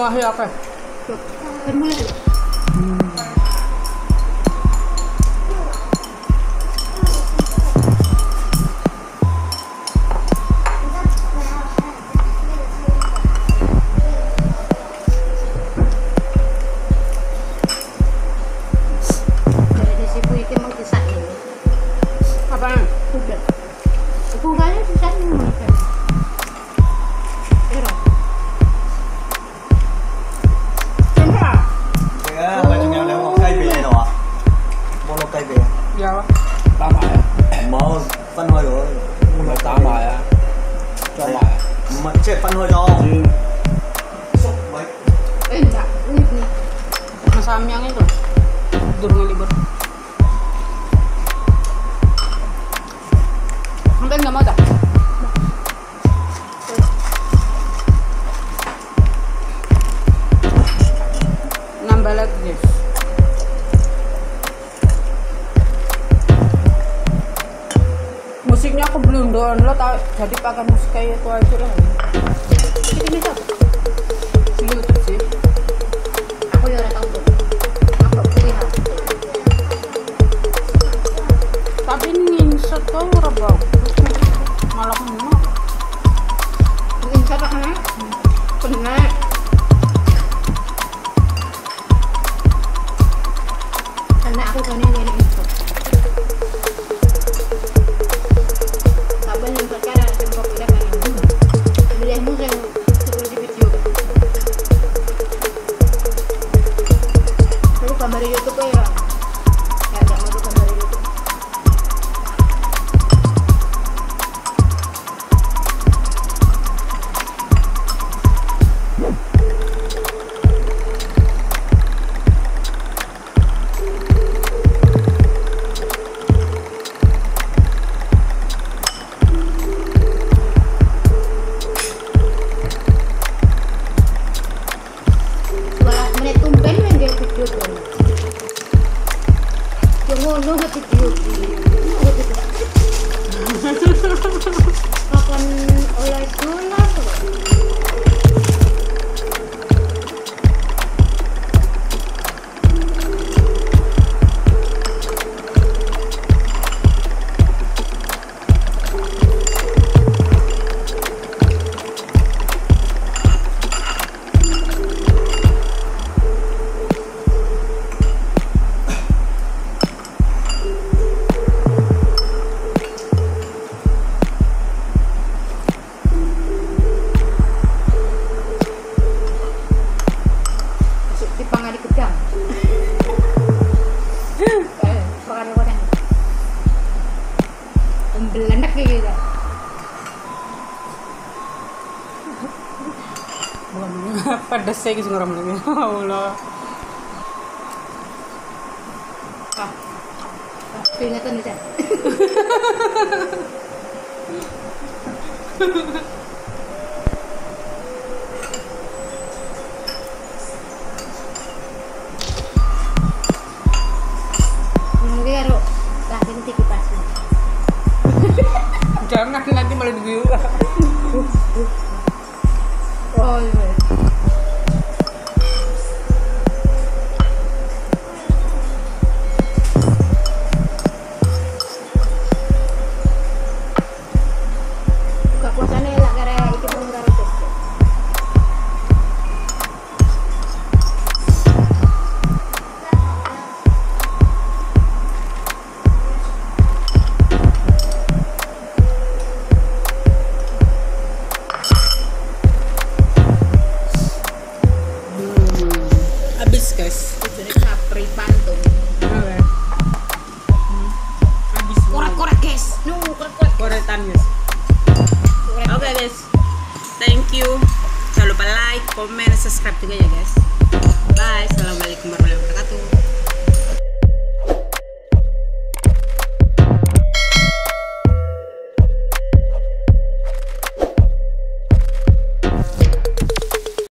Menguahi apa? Kan mulai. Dari situ itu mau disain. Apa? Udah. Bunganya disain mereka. Pero. Sembra. Kaya bajunya lewat cây bìa rồi ạ. Mua nó cây bìa. Dạ. Tám bài à? Mở phân hơi rồi. Nhưng mà tám bài à? Cho bài à? Mà chết phân hơi cho. Xúc mấy. Enggak, ini. Mas Amyang itu durung libur. Sampai nggak mau dah? Nambah lagi guys. Musiknya aku belum download, jadi pakai musik kayak itu aja lah. Ini siapa? Di YouTube sih. Aku ya tahu tuh. Aku lihat. Tapi nginsert kok ora bagus. Malah kena. Ini siapa kan? Kena. Karena aku kan ini info. Sabar yang perkara semua udah kan ini. Beliau yang seperti video. Lalu gambar YouTube ya. Ya enggak mau gambar YouTube. Wah, menit tumben yang dia video tuh. Yang ngono video. Kapan oleh dolar tuh? Di pangadi kedang. Pakai orang. Belenek gitu. Bukan pedas saya gitu orang bilang. Allah. Peringatan aja. Mungkin karo tak ganti kipasnya. Jangan nanti malah diguyur. Oh iya. Buka puasanya lah karena itu mau karo tes. Habis guys. Itu capri pantung. Habis. Korek-korek guys. Nu korek-korek. Koretan guys. Oke guys. Thank you. Jangan lupa like, comment, subscribe juga ya guys. Bye. Assalamualaikum warahmatullahi wabarakatuh.